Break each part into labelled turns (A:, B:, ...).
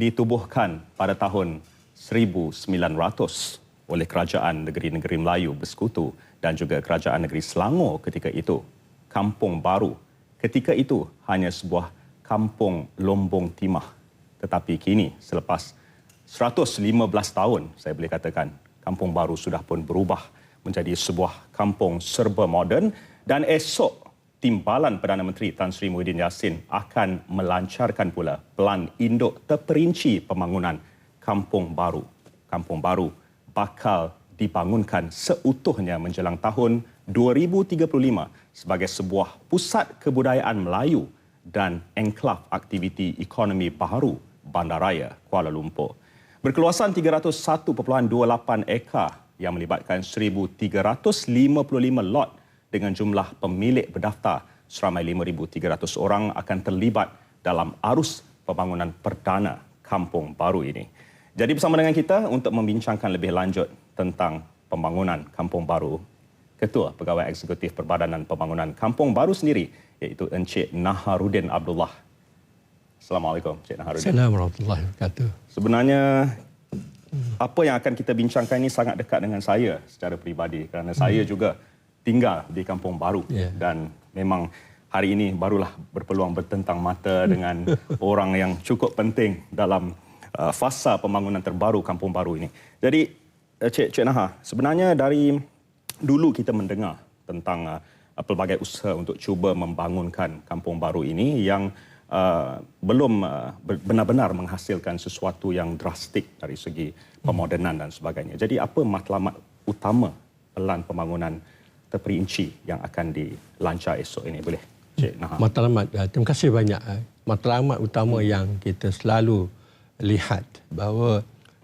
A: ditubuhkan pada tahun 1900 oleh kerajaan negeri-negeri Melayu bersekutu dan juga kerajaan negeri Selangor ketika itu. Kampung Baru ketika itu hanya sebuah kampung lombong timah. Tetapi kini selepas 115 tahun, saya boleh katakan, Kampung Baru sudah pun berubah menjadi sebuah kampung serba moden dan esok Timbalan Perdana Menteri Tan Sri Muhyiddin Yassin akan melancarkan pula pelan induk terperinci pembangunan Kampung Baru. Kampung Baru bakal dibangunkan seutuhnya menjelang tahun 2035 sebagai sebuah pusat kebudayaan Melayu dan enklav aktiviti ekonomi baru Bandaraya Kuala Lumpur. Berkeluasan 301.28 ekar yang melibatkan 1,355 lot dengan jumlah pemilik berdaftar seramai 5,300 orang akan terlibat dalam arus pembangunan perdana Kampung Baru ini. Jadi bersama dengan kita untuk membincangkan lebih lanjut tentang pembangunan Kampung Baru, Ketua Pegawai Eksekutif Perbadanan Pembangunan Kampung Baru sendiri, iaitu Encik Naharudin Abdullah. Assalamualaikum, Encik Naharudin.
B: Assalamualaikum warahmatullahi wabarakatuh.
A: Sebenarnya apa yang akan kita bincangkan ini sangat dekat dengan saya secara peribadi kerana saya juga tinggal di Kampung Baru dan memang hari ini barulah berpeluang bertentang mata dengan orang yang cukup penting dalam fasa pembangunan terbaru Kampung Baru ini. Jadi Cik Nahar, sebenarnya dari dulu kita mendengar tentang pelbagai usaha untuk cuba membangunkan Kampung Baru ini yang belum benar-benar menghasilkan sesuatu yang drastik dari segi pemodenan dan sebagainya. Jadi apa matlamat utama pelan pembangunan terperinci yang akan dilancar esok ini? Boleh, Cik Nahar?
B: Matlamat, terima kasih banyak. Matlamat utama yang kita selalu lihat bahawa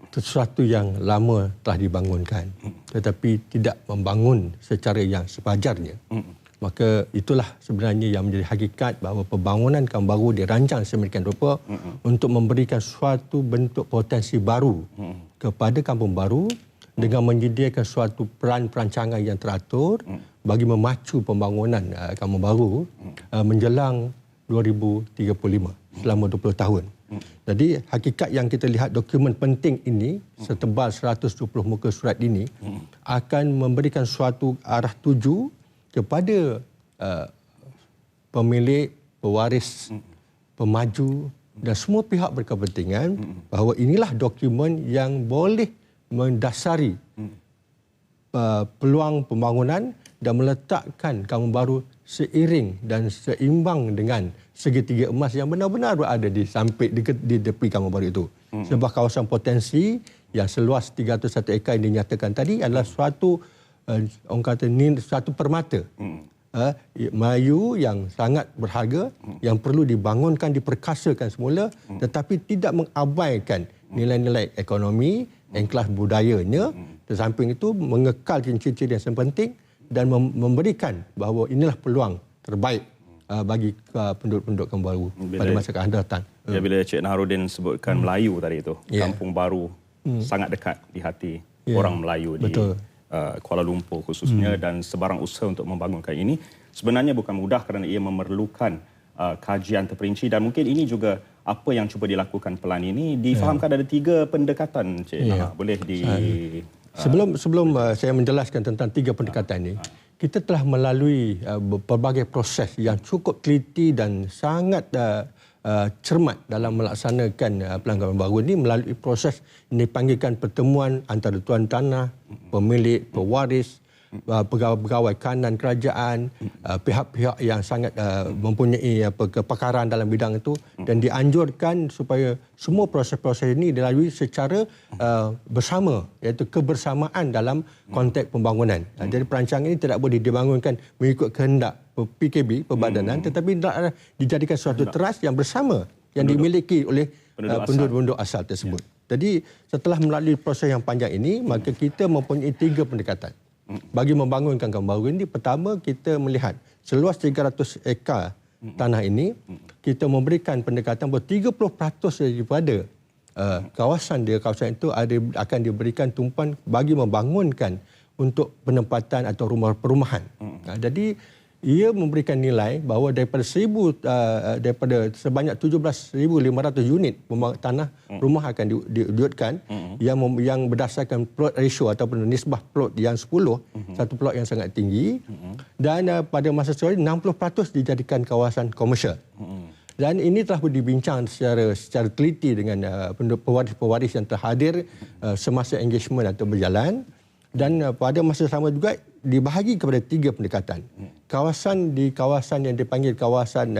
B: sesuatu yang lama telah dibangunkan tetapi tidak membangun secara yang sepajarnya. Maka itulah sebenarnya yang menjadi hakikat bahawa pembangunan Kampung Baru dirancang sedemikian rupa untuk memberikan suatu bentuk potensi baru kepada Kampung Baru dengan menyediakan suatu perancangan yang teratur bagi memacu pembangunan Kampung Baru menjelang 2035, selama 20 tahun. Jadi hakikat yang kita lihat dokumen penting ini setebal 120 muka surat ini akan memberikan suatu arah tuju kepada pemilik, pewaris, pemaju dan semua pihak berkepentingan bahawa inilah dokumen yang boleh mendasari peluang pembangunan dan meletakkan Kampung Baru seiring dan seimbang dengan segitiga emas yang benar-benar berada di tepi Kampung Baru itu. Sebuah kawasan potensi yang seluas 301 ekar yang dinyatakan tadi adalah suatu orang kata ni suatu permata Melayu yang sangat berharga yang perlu dibangunkan, diperkasakan semula tetapi tidak mengabaikan nilai-nilai ekonomi, enklav budayanya. Tersamping itu mengekalkan ciri-ciri yang penting dan memberikan bahawa inilah peluang terbaik bagi penduduk Kampung Baru pada masa akan datang.
A: Ya, bila Cik Naharudin sebutkan Melayu tadi itu, Kampung Baru sangat dekat di hati orang Melayu di Kuala Lumpur khususnya dan sebarang usaha untuk membangunkan ini sebenarnya bukan mudah kerana ia memerlukan kajian terperinci dan mungkin ini juga apa yang cuba dilakukan pelan ini difahamkan ada 3 pendekatan, Cik Nahar. Boleh di
B: Sebelum saya menjelaskan tentang 3 pendekatan ini, kita telah melalui pelbagai proses yang cukup teliti dan sangat cermat dalam melaksanakan pelan Kampung Baru ini melalui proses yang dipanggilkan pertemuan antara tuan tanah, pemilik, pewaris, pegawai kanan kerajaan, pihak-pihak yang sangat mempunyai kepakaran dalam bidang itu dan dianjurkan supaya semua proses-proses ini dilalui secara bersama, iaitu kebersamaan dalam konteks pembangunan. Jadi perancangan ini tidak boleh dibangunkan mengikut kehendak PKB, Perbadanan, tetapi dijadikan suatu teras yang bersama yang dimiliki oleh penduduk asal tersebut. Jadi setelah melalui proses yang panjang ini, maka kita mempunyai 3 pendekatan. Bagi membangunkan Kampung Baru ini, pertama kita melihat seluas 300 ekar tanah ini, kita memberikan pendekatan bahawa 30% daripada kawasan itu akan diberikan tumpuan bagi membangunkan untuk penempatan atau rumah perumahan. Jadi ia memberikan nilai bahawa daripada sebanyak 17,500 unit tanah rumah akan diwujudkan yang berdasarkan plot ratio ataupun nisbah plot yang 10, satu plot yang sangat tinggi, dan pada masa sekarang 60% dijadikan kawasan komersial. Dan ini telah dibincang secara teliti dengan pewaris-pewaris yang terhadir semasa engagement atau berjalan. Dan pada masa sama juga dibahagi kepada 3 pendekatan. Kawasan yang dipanggil kawasan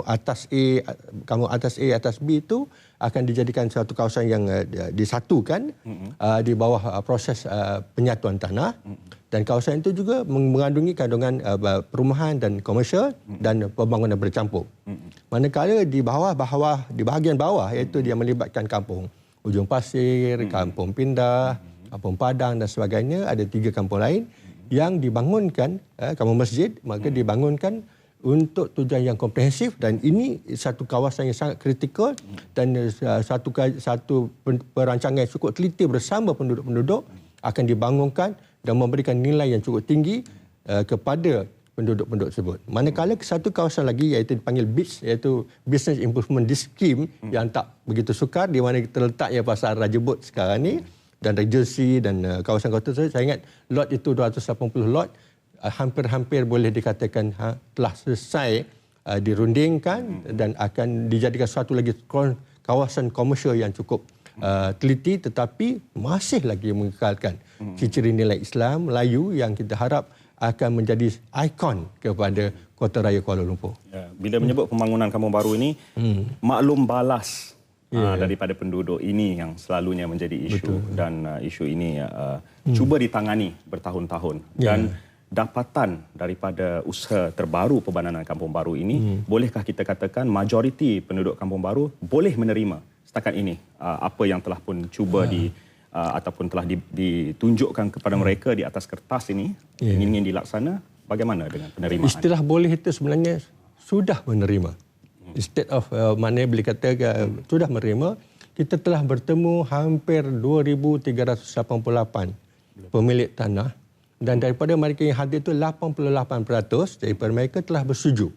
B: atas A, kamu atas A, atas B itu akan dijadikan satu kawasan yang disatukan di bawah proses penyatuan tanah. Dan kawasan itu juga mengandungi kandungan perumahan dan komersial dan pembangunan bercampur. Manakala di bahagian bawah, iaitu dia melibatkan kampung Ujung Pasir, Kampung Pindah, Kampung Padang dan sebagainya, ada 3 kampung lain yang dibangunkan, kampung masjid, maka dibangunkan untuk tujuan yang komprehensif, dan ini satu kawasan yang sangat kritikal dan satu perancangan yang cukup teliti bersama penduduk-penduduk akan dibangunkan dan memberikan nilai yang cukup tinggi kepada penduduk-penduduk tersebut. Manakala satu kawasan lagi iaitu dipanggil BIS, iaitu Business Improvement Scheme, yang tak begitu sukar, di mana terletaknya pasar Raja Bot sekarang ni, dan Regency dan kawasan-kawasan tersebut. Saya ingat lot itu 280 lot, hampir-hampir boleh dikatakan telah selesai dirundingkan dan akan dijadikan satu lagi kawasan komersial yang cukup teliti, tetapi masih lagi mengekalkan ciri nilai Islam Melayu yang kita harap akan menjadi ikon kepada Kota Raya Kuala Lumpur.
A: Ya, bila menyebut pembangunan kampung baru ini, maklum balas daripada penduduk ini yang selalunya menjadi isu. Betul. Dan isu ini cuba ditangani bertahun-tahun. Dan dapatan daripada usaha terbaru pembangunan kampung baru ini, bolehkah kita katakan majoriti penduduk kampung baru boleh menerima setakat ini apa yang telah pun cuba ataupun telah ditunjukkan kepada mereka di atas kertas ini, ingin dilaksana? Bagaimana dengan penerimaan?
B: Istilah boleh itu sebenarnya sudah menerima. Instead of mana boleh kata sudah menerima, kita telah bertemu hampir 2,388 pemilik tanah, dan daripada mereka yang hadir itu 88% daripada mereka telah bersetuju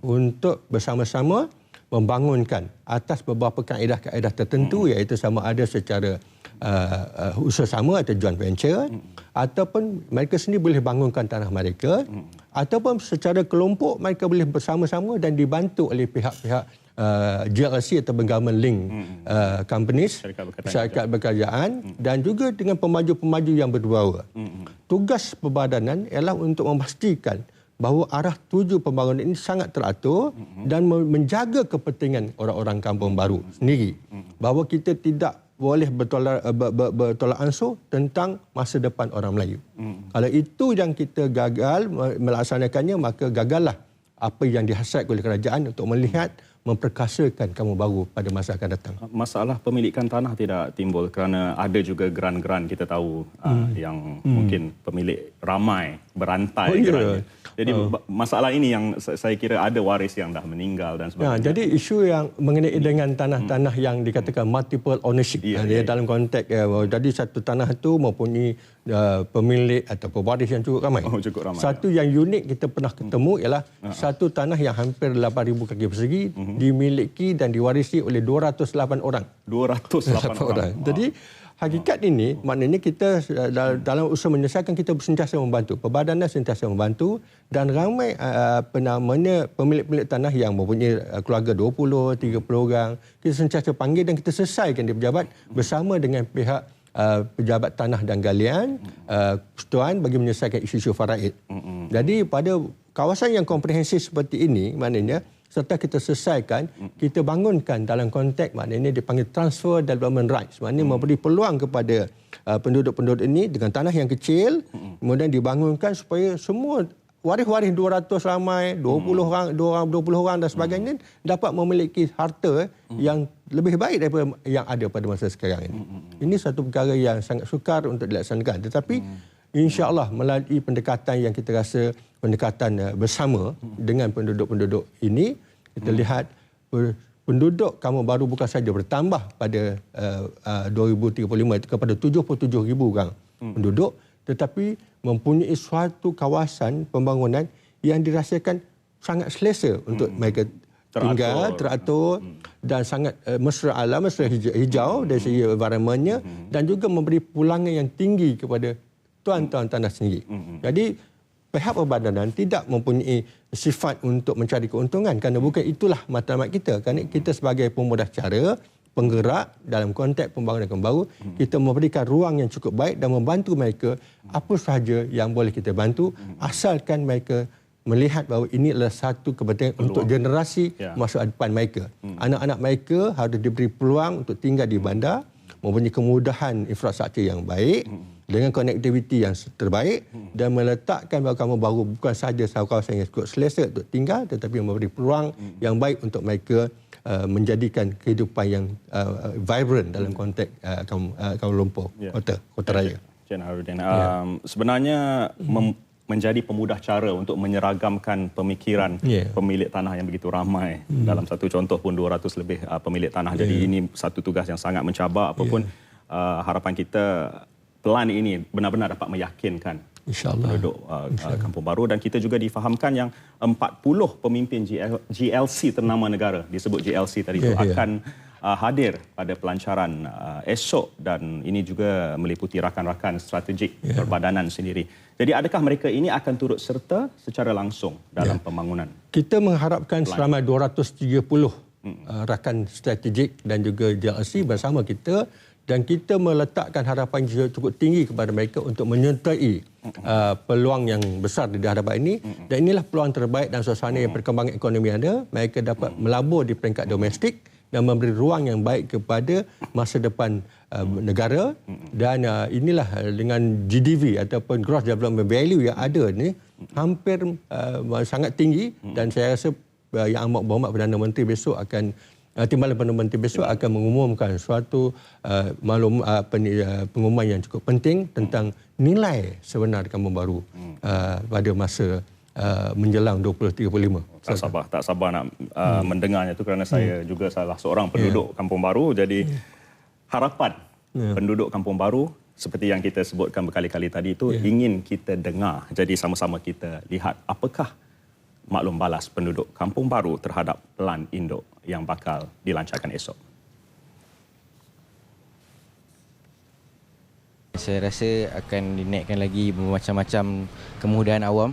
B: untuk bersama-sama membangunkan atas beberapa kaedah-kaedah tertentu, iaitu sama ada secara usaha sama atau joint venture, ataupun mereka sendiri boleh bangunkan tanah mereka, ataupun secara kelompok mereka boleh bersama-sama dan dibantu oleh pihak-pihak GLC atau Government Link Companies, syarikat berkerajaan, dan juga dengan pemaju-pemaju yang berbahawa. Tugas perbadanan ialah untuk memastikan bahawa arah tuju pembangunan ini sangat teratur dan menjaga kepentingan orang-orang kampung baru sendiri. Bahawa kita tidak boleh bertolak ansur tentang masa depan orang Melayu. Kalau itu yang kita gagal melaksanakannya, maka gagallah apa yang dihasratkan oleh kerajaan untuk melihat memperkasakan kampung baru pada masa akan datang.
A: Masalah pemilikan tanah tidak timbul kerana ada juga geran-geran kita tahu yang mungkin pemilik ramai berantai gerannya. Jadi masalah ini yang saya kira ada waris yang dah meninggal dan sebagainya.
B: Jadi isu yang mengenai dengan tanah-tanah yang dikatakan multiple ownership, dalam konteks jadi satu tanah itu mempunyai pemilik atau pewaris yang cukup ramai. Satu yang unik kita pernah ketemu ialah satu tanah yang hampir 8,000 kaki persegi dimiliki dan diwarisi oleh 208 orang.
A: 208 orang.
B: Jadi hakikat ini maknanya kita dalam usaha menyelesaikan, kita sentiasa membantu. Perbadanan sentiasa membantu, dan ramai pemilik-pemilik tanah yang mempunyai keluarga 20, 30 orang, kita sentiasa panggil dan kita selesaikan di pejabat bersama dengan pihak pejabat tanah dan galian persekutuan bagi menyelesaikan isu-isu faraid. Jadi pada kawasan yang komprehensif seperti ini, maknanya serta kita selesaikan, kita bangunkan dalam konteks maknanya dipanggil transfer development rights, maknanya memberi peluang kepada penduduk-penduduk ini dengan tanah yang kecil, kemudian dibangunkan supaya semua waris-waris 200 ramai, 20 orang dan sebagainya dapat memiliki harta yang lebih baik daripada yang ada pada masa sekarang ini. Ini satu perkara yang sangat sukar untuk dilaksanakan, tetapi insya-Allah melalui pendekatan yang kita rasa pendekatan bersama dengan penduduk-penduduk ini, kita lihat penduduk kampung baru bukan saja bertambah pada 2035 itu kepada 77,000 orang penduduk, tetapi mempunyai suatu kawasan pembangunan yang dirasakan sangat selesa untuk mereka tinggal, teratur dan sangat mesra alam, mesra hijau dari segi environmentnya dan juga memberi pulangan yang tinggi kepada tuan-tuan tanah sendiri. Jadi pihak perbadanan tidak mempunyai sifat untuk mencari keuntungan kerana bukan itulah matlamat kita. Kerana kita sebagai pemudah cara, penggerak dalam konteks pembangunan kampung baru, kita memberikan ruang yang cukup baik dan membantu mereka apa sahaja yang boleh kita bantu asalkan mereka melihat bahawa ini adalah satu kepentingan untuk generasi masa depan mereka. Anak-anak mereka harus diberi peluang untuk tinggal di bandar, mempunyai kemudahan infrastruktur yang baik, dengan konektiviti yang terbaik dan meletakkan kampung baru bukan sahaja satu kawasan yang cukup selesa untuk tinggal tetapi memberi peluang yang baik untuk mereka menjadikan kehidupan yang vibrant dalam konteks Kuala Lumpur, kota raya.
A: Encik Naharudin, sebenarnya menjadi pemudah cara untuk menyeragamkan pemikiran pemilik tanah yang begitu ramai. Dalam satu contoh pun 200 lebih pemilik tanah. Jadi ini satu tugas yang sangat mencabar. Apapun harapan kita, pelan ini benar-benar dapat meyakinkan penduduk Kampung Baru. Dan kita juga difahamkan yang 40 pemimpin GLC ternama negara, disebut GLC tadi itu, akan hadir pada pelancaran esok dan ini juga meliputi rakan-rakan strategik perbadanan sendiri. Jadi adakah mereka ini akan turut serta secara langsung dalam pembangunan?
B: Kita mengharapkan selama 230 rakan strategik dan juga GLC bersama kita dan kita meletakkan harapan cukup tinggi kepada mereka untuk menyertai peluang yang besar di hadapan ini dan inilah peluang terbaik dan suasana yang perkembangan ekonomi ada. Mereka dapat melabur di peringkat domestik dan memberi ruang yang baik kepada masa depan negara dan inilah dengan GDV ataupun Gross Development Value yang ada ni hampir sangat tinggi dan saya rasa Yang Amat Berhormat Perdana Menteri besok akan Timbalan Perdana Menteri besok akan mengumumkan suatu pengumuman yang cukup penting tentang nilai sebenar Kampung Baru pada masa menjelang 2035.
A: Tak sabar nak mendengarnya tu kerana saya juga salah seorang penduduk Kampung Baru. Jadi harapan penduduk Kampung Baru seperti yang kita sebutkan berkali-kali tadi itu ingin kita dengar. Jadi sama-sama kita lihat apakah maklum balas penduduk Kampung Baru terhadap pelan induk yang bakal dilancarkan esok.
C: Saya rasa akan dinaikkan lagi macam-macam kemudahan awam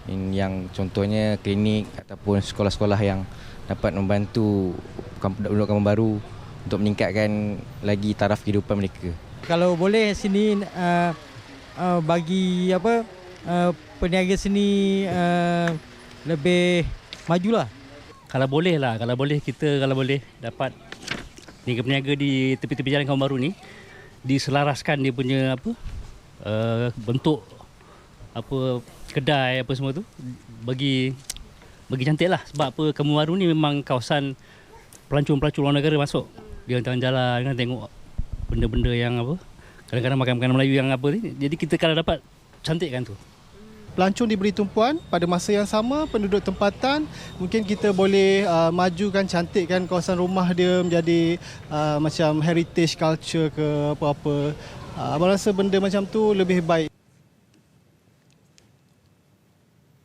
C: yang contohnya klinik ataupun sekolah-sekolah yang dapat membantu penduduk Kampung Baru untuk meningkatkan lagi taraf kehidupan mereka.
D: Kalau boleh sini bagi peniaga seni lebih majulah.
E: Kalau boleh kita dapat peniaga-peniaga di tepi-tepi jalan Kampung Baru ni diselaraskan dia punya bentuk kedai semua tu bagi cantiklah sebab Kampung Baru ni memang kawasan pelancong luar negara masuk. Dia jalan-jalan kan tengok benda-benda yang kadang-kadang makan-makan Melayu yang ni. Jadi kita kalau dapat cantikkan tu.
F: Pelancong diberi tumpuan pada masa yang sama penduduk tempatan mungkin kita boleh majukan cantikkan kawasan rumah dia menjadi macam heritage culture ke apa-apa. Abang rasa benda macam tu lebih baik.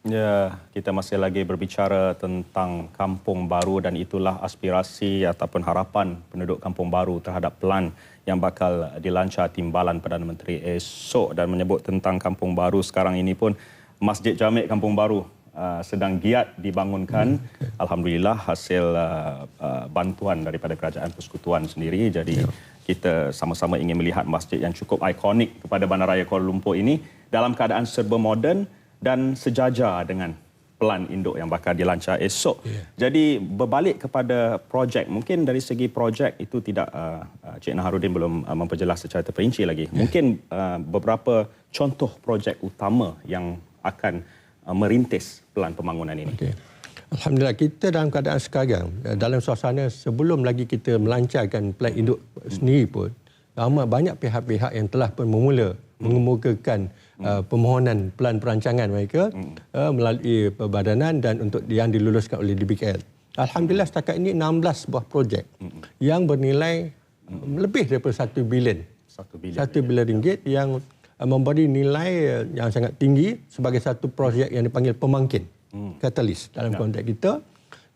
A: Ya, kita masih lagi berbicara tentang Kampung Baru dan itulah aspirasi ataupun harapan penduduk Kampung Baru terhadap pelan yang bakal dilancar Timbalan Perdana Menteri esok dan menyebut tentang Kampung Baru sekarang ini pun Masjid Jamek Kampung Baru sedang giat dibangunkan. Alhamdulillah hasil bantuan daripada Kerajaan Persekutuan sendiri. Jadi kita sama-sama ingin melihat masjid yang cukup ikonik kepada Bandaraya Kuala Lumpur ini dalam keadaan serba moden dan sejajar dengan pelan induk yang bakal dilancar esok. Jadi berbalik kepada projek, mungkin dari segi projek itu tidak Cik Naharudin belum memperjelas secara terperinci lagi. Mungkin beberapa contoh projek utama yang akan merintis pelan pembangunan ini.
B: Alhamdulillah kita dalam keadaan sekarang dalam suasana sebelum lagi kita melancarkan pelan induk sendiri pun amat banyak pihak-pihak yang telah pun mengemukakan permohonan pelan perancangan mereka melalui perbadanan dan untuk yang diluluskan oleh DBKL. Alhamdulillah setakat ini 16 buah projek yang bernilai lebih daripada 1 bilion. 1 bilion ringgit yang memberi nilai yang sangat tinggi sebagai satu projek yang dipanggil pemangkin. katalis dalam konteks kita,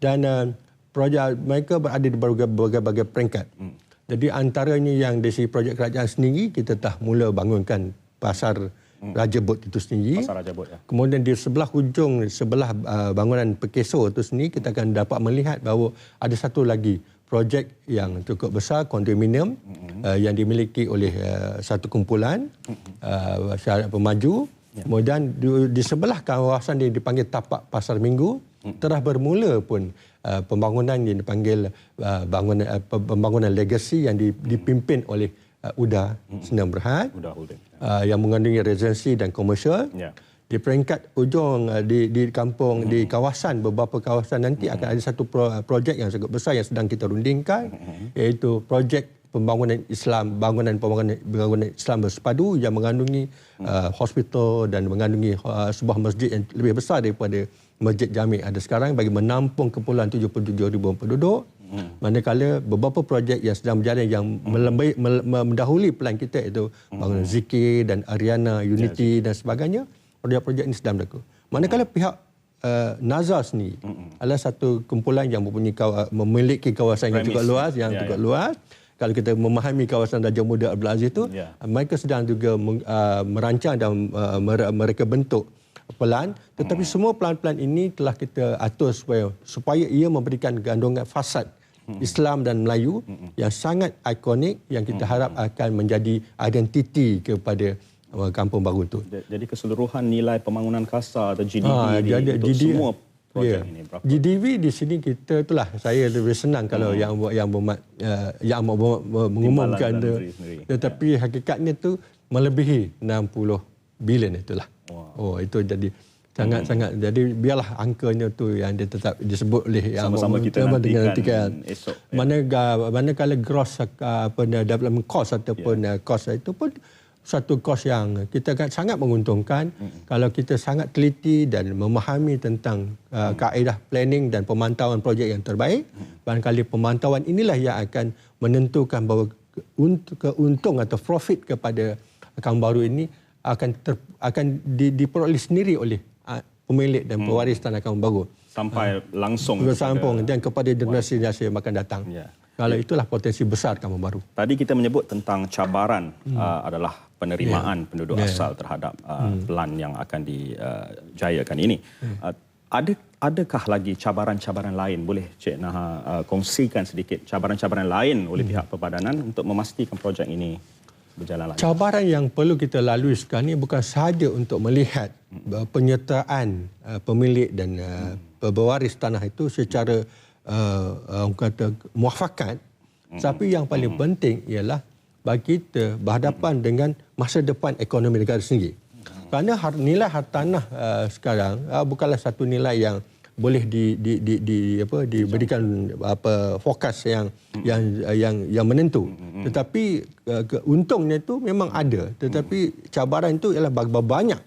B: dan projek mereka berada di berbagai peringkat. Jadi antaranya yang dari segi projek kerajaan sendiri, kita telah mula bangunkan pasar Raja Bot itu sendiri.
A: Pasar Raja Bot, ya.
B: Kemudian di sebelah hujung, sebelah bangunan Pekeso itu sendiri, kita akan dapat melihat bahawa ada satu lagi projek yang cukup besar, kondominium yang dimiliki oleh satu kumpulan syarikat pemaju. Kemudian di sebelah kawasan yang dipanggil Tapak Pasar Minggu, telah bermula pun pembangunan yang dipanggil pembangunan legasi yang dipimpin oleh UDA Sdn Bhd, yang mengandungi residensi dan komersial. Di peringkat ujung di kampung, di kawasan, beberapa kawasan nanti akan ada satu projek yang sangat besar yang sedang kita rundingkan, iaitu projek pembangunan pembangunan Islam bersepadu yang mengandungi hospital dan mengandungi sebuah masjid yang lebih besar daripada Masjid Jami ada sekarang bagi menampung kepulauan 77,000 penduduk. Manakala beberapa projek yang sedang berjalan yang mendahului plan kita, iaitu bangunan Zikir dan Ariana, Unity dan sebagainya, projek-projek ini sedang berlaku. Manakala pihak Nazar sendiri adalah satu kumpulan yang memiliki kawasan yang cukup luas, Kalau kita memahami kawasan Raja Muda Abdul Aziz itu, mereka sedang juga merancang dan mereka bentuk pelan, tetapi semua pelan-pelan ini telah kita atur supaya ia memberikan gandungan fasad Islam dan Melayu yang sangat ikonik, yang kita harap akan menjadi identiti kepada kampung baru itu.
A: Jadi keseluruhan nilai pembangunan kasar atau GDP untuk semua projek ini berapa?
B: GDP di sini kita itulah, saya lebih senang kalau yang mengumumkan tu, tetapi hakikatnya tu melebihi 60 bilion itulah. Oh, itu jadi sangat-sangat, jadi biarlah angkanya tu yang dia tetap disebut oleh yang
A: sama-sama kita nantikan esok.
B: Manakala gross development cost ataupun cost itu pun satu kos yang kita sangat menguntungkan kalau kita sangat teliti dan memahami tentang kaedah planning dan pemantauan projek yang terbaik. Barangkali pemantauan inilah yang akan menentukan bahawa keuntung atau profit kepada kampung baru ini akan diperoleh sendiri oleh pemilik dan pewaris tanah kampung baru.
A: Sampai langsung
B: dan kepada generasi-generasi yang akan datang. Kalau itulah potensi besar kampung baru.
A: Tadi kita menyebut tentang cabaran adalah penerimaan penduduk asal terhadap plan yang akan dijayakan ini. Adakah lagi cabaran-cabaran lain? Boleh Cik Naha kongsikan sedikit cabaran-cabaran lain oleh pihak perbadanan untuk memastikan projek ini berjalan lancar?
B: Cabaran yang perlu kita lalui sekarang ini bukan sahaja untuk melihat penyertaan pemilik dan pewaris tanah itu secara muafakat, tapi yang paling penting ialah bagi kita berhadapan dengan masa depan ekonomi negara sendiri. Kerana nilai hartanah sekarang bukanlah satu nilai yang boleh diberikan fokus yang menentu. Tetapi untungnya itu memang ada, tetapi cabaran itu ialah banyak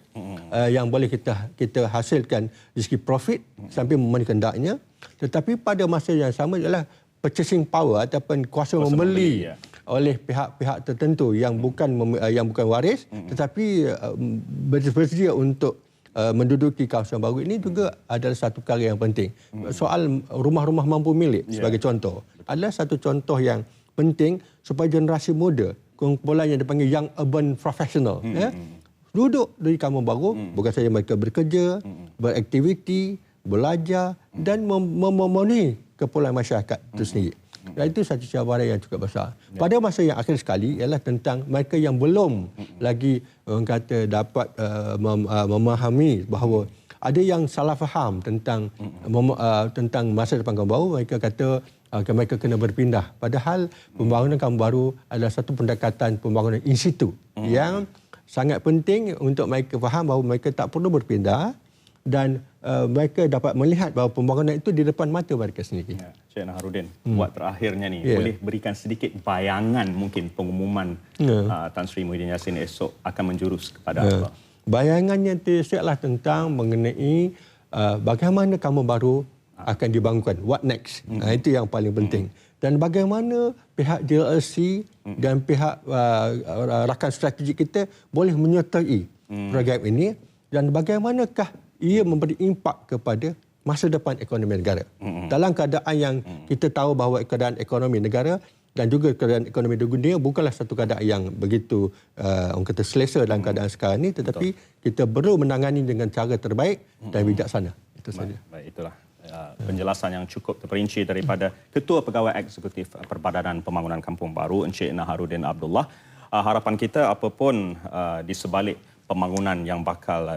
B: yang boleh kita hasilkan dari segi profit sampai momen kendaknya. Tetapi pada masa yang sama ialah purchasing power ataupun kuasa membeli oleh pihak-pihak tertentu yang bukan waris, tetapi bersedia untuk menduduki kawasan baru ini juga adalah satu perkara yang penting. Soal rumah-rumah mampu milik sebagai contoh adalah satu contoh yang penting supaya generasi muda, kumpulan yang dipanggil young urban professional, duduk di kampung baru, bukan saja mereka bekerja, beraktiviti, belajar dan memenuhi keperluan masyarakat itu sendiri. Dan itu satu cabaran yang cukup besar. Pada masa yang akhir sekali ialah tentang mereka yang belum lagi dapat memahami bahawa ada yang salah faham tentang masa depan kampung baru. Mereka kata mereka kena berpindah. Padahal pembangunan kampung baru adalah satu pendekatan pembangunan in situ yang sangat penting untuk mereka faham bahawa mereka tak perlu berpindah dan mereka dapat melihat bahawa pembangunan itu di depan mata mereka sendiri.
A: Cik Naharudin, buat terakhirnya ni, boleh berikan sedikit bayangan mungkin pengumuman Tan Sri Muhyiddin Yassin esok akan menjurus kepada apa?
B: Bayangannya ialah tentang mengenai bagaimana kampung baru akan dibangunkan, what next. Itu yang paling penting. Dan bagaimana pihak JLC dan pihak rakan strategik kita boleh menyertai program ini, dan bagaimanakah ia memberi impak kepada masa depan ekonomi negara. Dalam keadaan yang kita tahu bahawa keadaan ekonomi negara dan juga keadaan ekonomi dunia bukanlah satu keadaan yang begitu orang kata selesa dalam keadaan sekarang ini, tetapi kita perlu menangani dengan cara terbaik dan bijaksana. Itu saja.
A: Baik, itulah penjelasan yang cukup terperinci daripada Ketua Pegawai Eksekutif Perbadanan Pembangunan Kampung Baru, Encik Naharuddin Abdullah. Harapan kita apapun di sebalik pembangunan yang bakal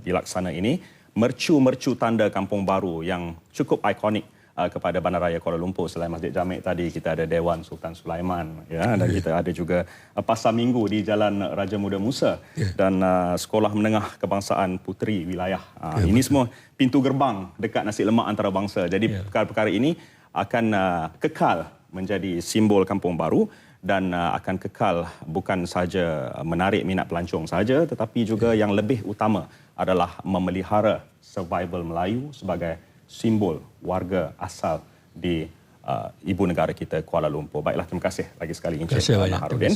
A: dilaksana ini, mercu-mercu tanda Kampung Baru yang cukup ikonik kepada Bandaraya Kuala Lumpur. Selain Masjid Jamek tadi, kita ada Dewan Sultan Sulaiman, ya, dan kita ada juga Pasar Minggu di Jalan Raja Muda Musa, dan Sekolah Menengah Kebangsaan Puteri Wilayah. Ini semua pintu gerbang dekat nasi lemak antarabangsa. Jadi perkara-perkara ini akan kekal menjadi simbol Kampung Baru dan akan kekal bukan sahaja menarik minat pelancong saja, tetapi juga yang lebih utama adalah memelihara survival Melayu sebagai simbol warga asal di ibu negara kita Kuala Lumpur. Baiklah, terima kasih lagi sekali Encik Naharuddin.